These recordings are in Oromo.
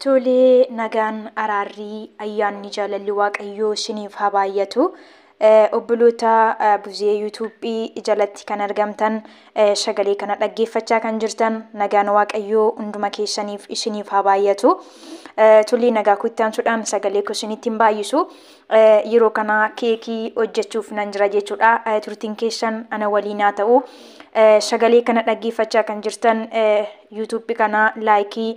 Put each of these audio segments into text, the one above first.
Tolee nagaan araarrii ayyaanni jaalalli waaqayyoo isiniif haa baay'atu. Obboloota buzee yuutuubii jalatti kan argamtan sagalee kana dhaggeeffachaa kan jirtan nagaan waaqayyoo hunduma keessaniif isiniif haa baay'atu. Tolee nagaa kuttaansuudhaan sagalee koo isinitti hin baay'isu. Yeroo kana keekii hojjechuuf nan jira jechuudha. Turtiin keessan ana waliin haa ta'u. Sagalee kana dhaggeeffachaa kan jirtan yuutuubii kana laayikii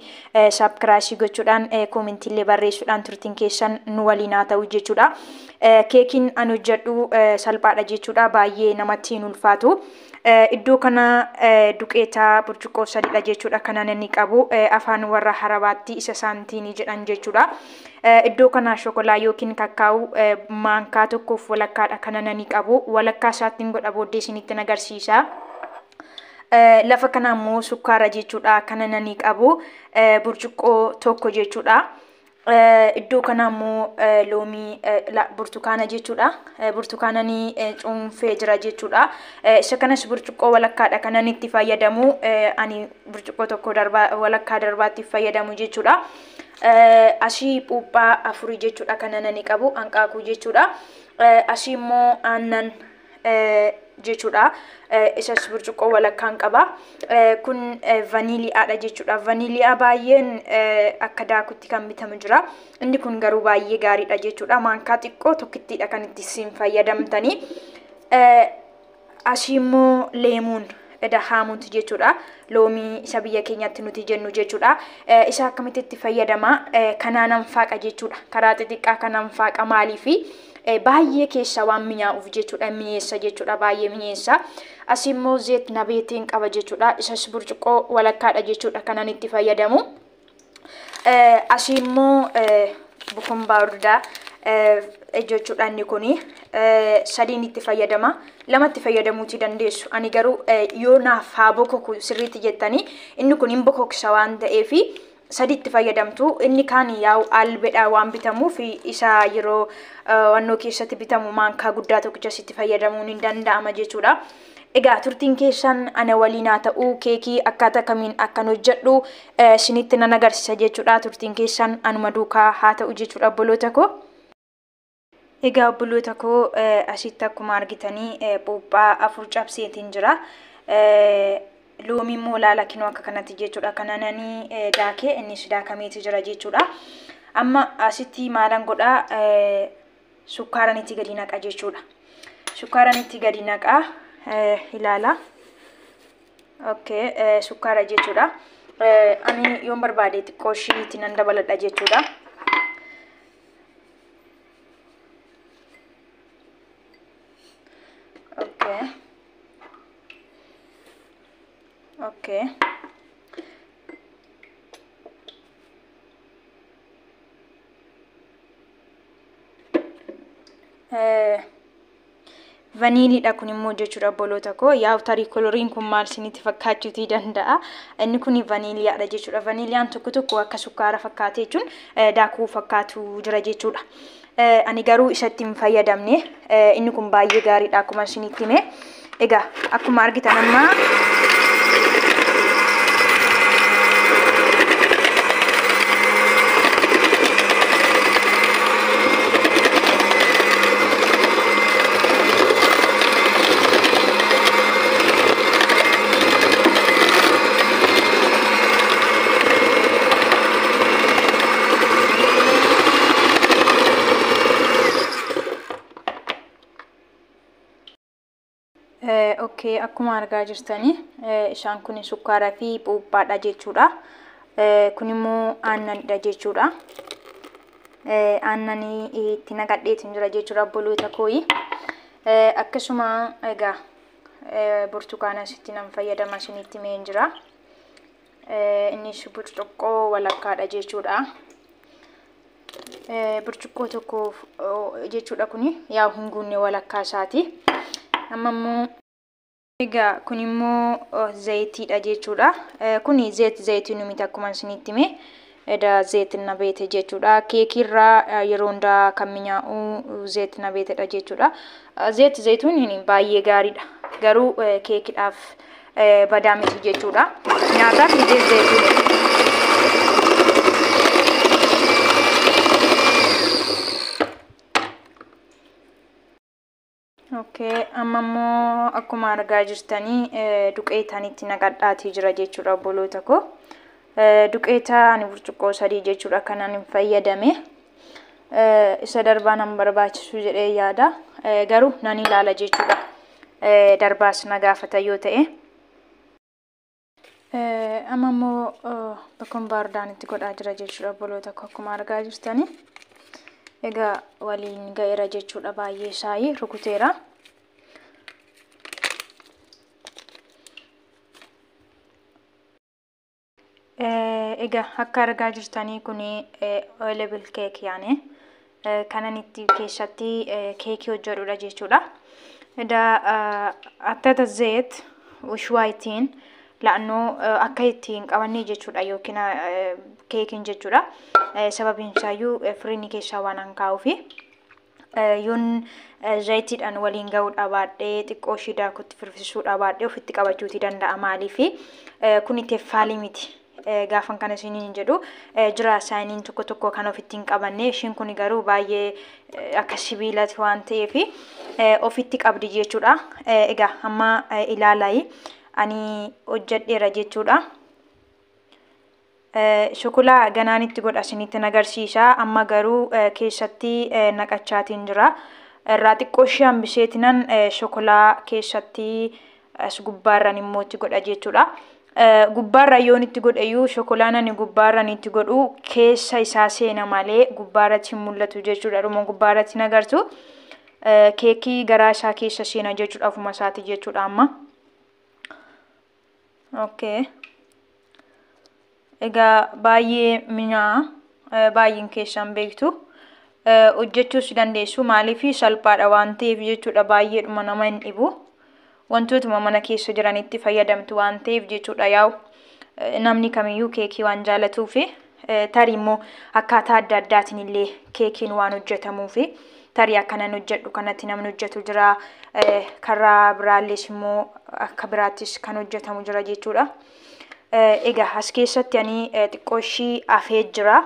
saabskiraayibii gochuudhaan koomentii barreessuudhaan turtiin keessan nu waliin haa ta'u jechuudha. Keekiin ani hojjedhu salphaadha jechuudha. Baay'ee namatti hin ulfaatu. Iddoo kana duqeetaa burcuqqoo sadiidha jechuudha kanan inni qabu. Afaan warra Harabaatti isa saantiinii jedhan jechuudha. Iddoo kana shokolaa yookiin kakkaa'u maankaa tokkoof walakkaadha kanan inni qabu. Walakkaa isaattiin godha booddee isinitti agarsiisa. Lafa kana immoo sukkaara jechuudha kanan inni qabu. Burcuqqoo tokko jechuudha. Iddoo kana immoo loomii burtukaana jechuudha. Burtukaananii cuunfee jira jechuudha. Isa kanas burcuqqoo walakkaadha kanan itti fayyadamu. Ani burcuqqoo tokko walakkaa darbaatti fayyadamu jechuudha. Asii puuphaa afurii jechuudha kanan inni qabu. Hanqaaquu jechuudha. Asii immoo aannan jechuudha. Isas burcuqqoo walakkaan qaba. Kun vaniiliyaadha jechuudha. Vaniiliyaa baay'een akka daakutti kan bitamu jira. Inni kun garuu baay'ee gaariidha jechuudha. Maankaa xiqqoo tokkittiidha kan itti isin fayyadamtanii. Asii immoo leemuun dahaamuuti jechuudha. Loomii isa biyya keenyatti nuti jennu jechuudha. Isa akkamitti itti fayyadama? Kanaan anfaaqa jechuudha. Karaa xixiqqaa kanaan faaqa maaliifi? Baay'ee keessa waan mi'aawuuf jechuudha. Mi'eessa jechuudha. Baay'ee mi'eessa. Asii immoo zeet nabeetiin qaba jechuudha. Isas burcuqqoo walakkaadha jechuudha kanan itti fayyadamu. Asii immoo bukumbaa urdaa jechuudha inni kuni. Sadiin itti fayyadama. Lamatti fayyadamuuti dandeessu. Ani garuu yoo naaf haa bokoku sirriitti jettanii inni kun hin bokoksa waan ta'eefi sadiitti fayyadamtu. Inni kaan yaa'u albeedha waan bitamuuf isa yeroo wannoo keessatti bitamu maankaa guddaa tokkichas itti fayyadamuun hin danda'ama jechuudha. Egaa turtiin keessan ana waliin haa ta'u keekii akkaataa kamiin akkan hojjedhu isinitti nan agarsiisa jechuudha. Turtiin keessan anuma duukaa haa ta'u jechuudha obboloota koo. Egaa obboloota koo asitti akkuma argitanii puuphaa afur cabseetiin jira. Loomii immoo laala kinoo akka kanatti jechuudha. Kanananii daakee innis daakameeti jira jechuudha. Amma asitti maalan godhaa sukkaaran itti gadi naqa jechuudha. Sukkaaran itti gadi naqa ilaala. Okay, sukkaara jechuudha. Ani yoon barbaade xiqqoo ishiitti nan dabaladha jechuudha. Okay. Vaniiliidha kun immoo jechuudha obboloota koo. Yaa'u tarii koloriin kun maal isinitti fakkaachuutii danda'a. Inni kun vaniiliyaadha jechuudha. Vaniiliyaan tokko tokko akka sukkaara fakkaatee jechuun daakuu fakkaatu jira jechuudha. Ani garuu isatti hin fayyadamne. Inni kun baay'ee gaariidha akkuma isinitti hime. Egaa akkuma argitan amma okay, akkuma argaa jirtanii isaan kun sukkaaraa fi puuphaadha jechuudha. Kun immoo aannanidha jechuudha. Aannanii itti naqadheetiin jira jechuudha obboloota kooyi. Akkasuma egaa burtukaana asitti nan fayyadama isinitti himeen jira. Innis burcuqqoo walakkaadha jechuudha. Burcuqqoo tokko jechuudha kuni yaa hin guunne walakkaa isaati. Amma immoo egaa kun immoo zayitiidha jechuudha. Kuni zayitiinuu miti akkuma isinitti hime. Eda zaytiin nabeete jechuudha. Keekirraa yeroo hundaa kan mi'aawu zayit nabeetedha jechuudha. Zayituun baay'ee gaariidha. Garuu keekidhaaf badaa miti jechuudha. Nyaataaf zayituun Okay, amma immoo akkuma argaa jirtanii duqeetaan itti naqadhaatii jira jechuudha obboloota koo. Duqeetaa ani burcuqqoo 3 jechuudha kanaan hin fayyadame. Isa darbaan an barbaachisu jedhee yaada. Garuu nan ilaala jechuudha. Darbaas na gaafata yoo ta'e. Amma immoo bakkoon baardaan itti godhaa jira jechuudha obboloota koo akkuma argaa jirtanii. Egaa waliin ga'eera jechuudha baay'ee isaanii rukuteera. Egaa akka argaa jirtanii kuni oilable cake yaane kanan itti keessatti keekii hojjedhudha jechuudha. Egaa attata zayit ushwaayitiin laannoo akka ittiin qabannee jechuudha yookiin keekiin jechuudha. Sababiin isaayyuu firiinii keessaa waan an kaa'uufi yoon zayitiidhaan waliin ga'uudha baadhee xiqqoo ishii daakutti firfisuudha baadhee ofitti qabachuutii danda'a maaliifi kun itti faalii miti. Gaafan kana isiniin jedhu jira isaaniin tokko tokko kan ofitti hin qabanne ishiin kun garuu baay'ee akka sibiilati waan ta'eef ofitti qabdi jechuudha. Egaa amma ilaalaa ani hojjedheera jechuudha. Shokolaa ganaan itti godha isinitti agarsiisa. Amma garuu keessatti naqachaatiin jira. Irraa xiqqoo ishee hambiseetinan shokolaa keessatti as gubbaarran immoo itti godha jechuudha. Gubbaarra yoon itti godhayyuu shokolaan ani gubbaarran itti godhu keessa isaa seena malee gubbaarratti hin mul'atu jechuudha. Dhuma gubbaarratti nagartu keekii garaa isaa keessa seena jechuudha ofuma isaati jechuudha amma. Okay. Egaa baay'ee mi'aa baay'een keessan beektu hojjechuus dandeessu maaliifi salphaadha waan ta'eef jechuudha baay'eedhuma nama hin dhibu. Wantootuma mana keessa jiranitti fayyadamtu waan ta'eef jechuudha yaa'u namni kamiyyuu keekii waan jaalatuufi tarii immoo akkaataa adda addaatiin illee keekiin waan hojjetamuufi tarii akkanan hojjedhu kanatti namni hojjetu jira karaa biraallees immoo akka biraattis kan hojjetamu jira jechuudha. Egaa as keessatti ani xiqqoo ishii afee jira.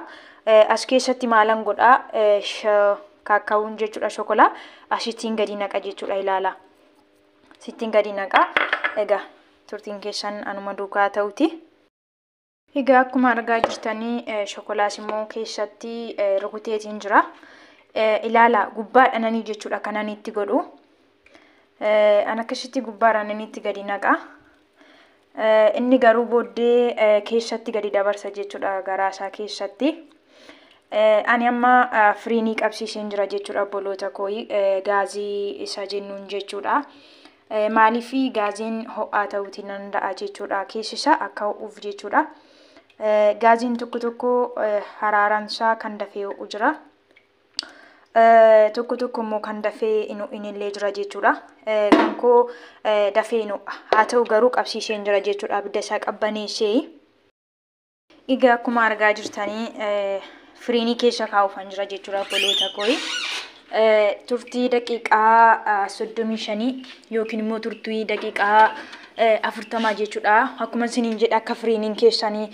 As keessatti maalan godhaa kaakaawuun jechuudha shokolaa asittiin gadi naqa jechuudha ilaala. Sittiin gadi naqa. Egaa turtiin keessan anuma duukaa ta'uti. Egaa akkuma argaa jirtanii shokolaas immoo keessatti rukuteetiin jira. Ilaala gubbaadhaan ani jechuudha kanan itti godhu. An akkasitti gubbaadhaan ani itti gadi naqa. Inni garuu booddee keessatti gadi dabarsa jechuudha garaasaa keessatti. Ani amma firiinii qabsiiseen jira jechuudha obboloota koo gaazii isa jennuun jechuudha. Maaliifi gaaziin ho'aa ta'uutii danda'a jechuudha keessisa akka ho'uuf jechuudha. Gaaziin tokko tokko haraaransaa kan dafee ho'u jira. Tokko tokko immoo kan dafee hin ho'inillee jira jechuudha. Kan koo dafee hin ho'a haa ta'u garuu qabsiiseen jira jechuudha abidda isaa qabbaneessee. Egaa akkuma argaa jirtanii firiinii keessa kaa'uufan jira jechuudha obboloota koo. Turtii daqiiqaa 35 yookiin immoo turtii daqiiqaa 40 jechuudha. Akkuma isiniin jedhe akka firiiniin keessanii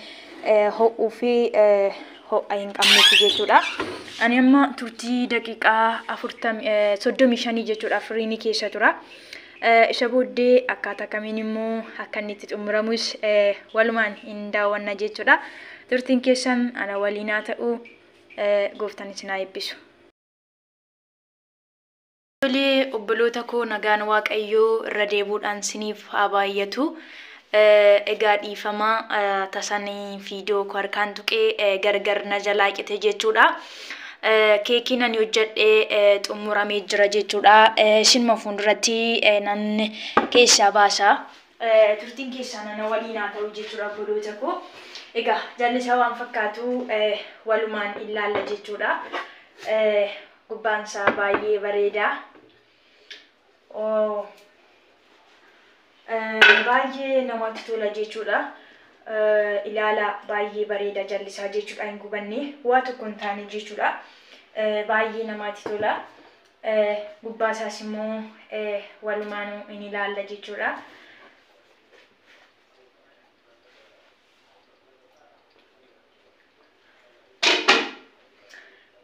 ho'uu fi ho'a hin qabnetti jechuudha. Ani amma turtii daqiiqaa 35 jechuudha firiinii keessa tura. Isa booddee akkaataa kamiin immoo akka inni itti xumuramus walumaan hin daawwanna jechuudha. Turtiin keessan ana waliin haa ta'u gooftaan isin haa eebbisu. Obboloota koo nagaan waaqayyoo irra deebuudhaan siniif haa baay'atu. Egaa dhiifama tasanii viidiyoo koo harkaan tuqee gargar na jalaa qite jechuudha. Keekiin ani hojjedhee xumuramee jira jechuudha. Isinuma fuulduratti nan keessaa baasa. Turtiin keessan ana waliin haa ta'u jechuudha obboloota koo. Egaa jallisaa waan fakkaatu walumaan ilaalla jechuudha. Gubbaan isaa baay'ee bareeda. Baay'ee namatti tola jechuudha. Ilaala baay'ee bareeda jallisaa jechuudha hin gubanne waa tokko hin taane jechuudha. Baay'ee namatti tola. Gubbaa isaas immoo walumaan in ilaalla jechuudha.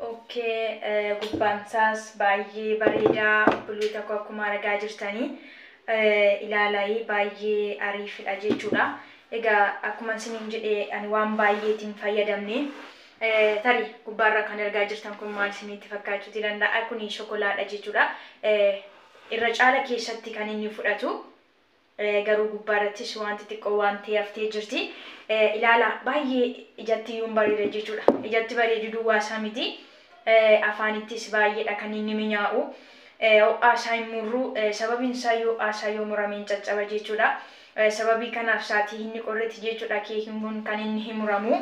Okay, gubbaansaas baay'ee bareedaa obboloota koo akkuma argaa jirtanii ilaalaa baay'ee ariifidha jechuudha. Egaa akkuma isiniin jedhee ani waan baay'eetiin fayyadamne tarii gubbaarra kan argaa jirtan kun maal isinitti fakkaachuu danda'a? Kuni shokolaadha jechuudha. Irra caala keessatti kan inni fudhatu garuu gubbaarrattis wanti xiqqoo waan ta'e haftee jirti. Ilaala baay'ee ijatti yuun bareeda jechuudha. Ijatti bareedu duwwaasaa miti. Afaanittis baay'eedha kan inni mi'aawu. Ho'aasaa hin murru sababiin isaa ho'aasaa yoo murameen caccaba jechuudha. Sababii kanaaf saatii inni qorretti jechuudha keekiin kun kan inni hin muramu.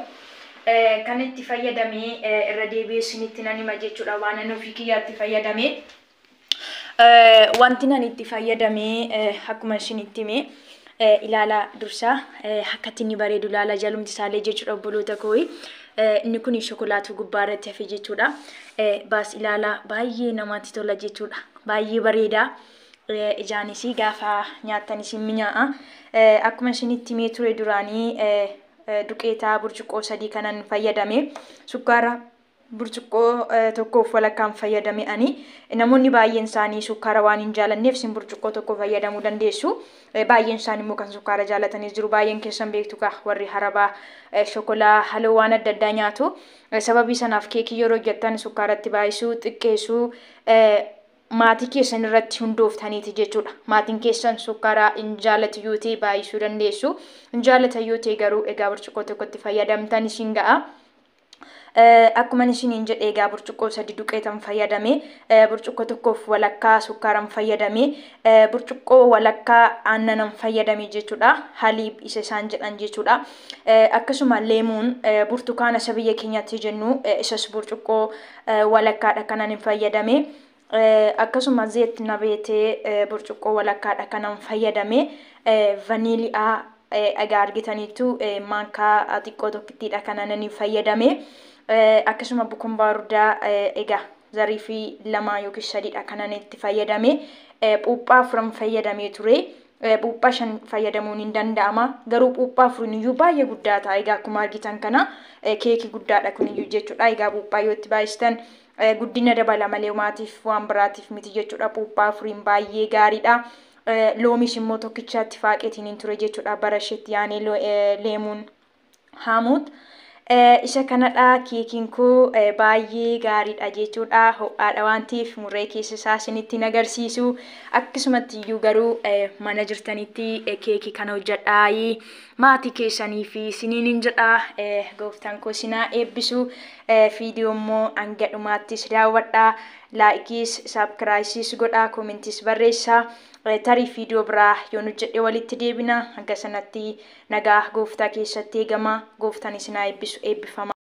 Kan itti fayyadamee irra deebi'ee isinitti nan hima jechuudha waan ani ofii kiyyaatti fayyadamee. Wanti nan itti fayyadamee akkuma isinitti hime ilaala dursaa akkatti inni bareedu ilaala jalumti isaallee jechuudha obboloota koo. Inni kun shokolaatu gubbaarratti hafe jechuudha. Baas ilaala baay'ee namatti tola jechuudha. Baay'ee bareeda. Ijaanis gaafa nyaattanis hin mi'aa'a. Akkuma isinitti himee ture duraanii duqeetaa burcuqqoo 3 kanan fayyadame. Sukkaara burcuqqoo tokkoof walakkaan fayyadame ani. Namoonni baay'een isaanii sukkaara waan hin jaalanneef sin burcuqqoo tokko fayyadamuu dandeessu. Baay'een isaanii immoo kan sukkaara jaalatanis jiru. Baay'een keessan beektu ka warri harabaa shokolaa haloo waan adda addaa nyaatu. Sababii sanaaf keekii yeroo hojjettan sukkaaratti baay'isuu xiqqeessuu maatii keessan irratti hundooftaniiti jechuudha. Maatiin keessan sukkaara hin jaalatu yoo ta'e baay'isuu dandeessu. Hin jaalatan yoo ta'e garuu egaa burcuqqoo tokkotti fayyadamtan isin ga'a. Akkuma isiniin jedhe egaa burcuqqoo 3 duqeetan fayyadame. Burcuqqoo tokkoof walakkaa sukkaaran fayyadame. Burcuqqoo walakkaa aannanan fayyadame jechuudha. Haliib isa isaan jedhan jechuudha. Akkasuma leemuun burtukaana isa biyya keenyatti jennu isas burcuqqoo walakkaadha kanan hin fayyadame. Akkasuma zeet nabeetee burcuqqoo walakkaadha kanan fayyadame. Vaniiliyaa egaa argitaniitu maankaa xiqqoo tokkittiidha kanan hin fayyadame. Akkasuma bukumbaardaa egaa zarii fi 2 yookiin 3dha kanan itti fayyadame. Puuphaa 4 fayyadamee ture. Puuphaa 5 fayyadamuun hin danda'ama. Garuu puuphaa 4 iyyuu baay'ee guddaa ta'a. Egaa akkuma argitan kana keekii guddaadha kun iyyuu jechuudha. Egaa puuphaa yoo itti baay'istan guddina dabala malee maatiif waan biraatiif miti jechuudha. Puuphaa 4 baay'ee gaariidha. Loomis immoo tokkichaatti faaqeetiin hin ture jechuudha. Barasheetti yaanee leemuun haamuut. Isa kanadha keekiin koo baay'ee gaariidha jechuudha. Ho'aadha waan ta'eef murree keessa isaa isinitti agarsiisu. Akkasumatti iyyuu garuu mana jirtanitti keekii kana hojjedhaa maatii keessanii fi isiniin hin jedhaa. Gooftaan koo isinaa eebbisu. Viidiyoo immoo hanga dhumaattis daawwadhaa. Laayikiis saabskiraayibsiis godhaa. Koomentis barreessaa. Tarii viidiyoo biraa yoo nu jedhe walitti deebina. Hanga sanatti nagaa gooftaa keessatti eegama. Gooftaan isinaa eebbisu eebbifama.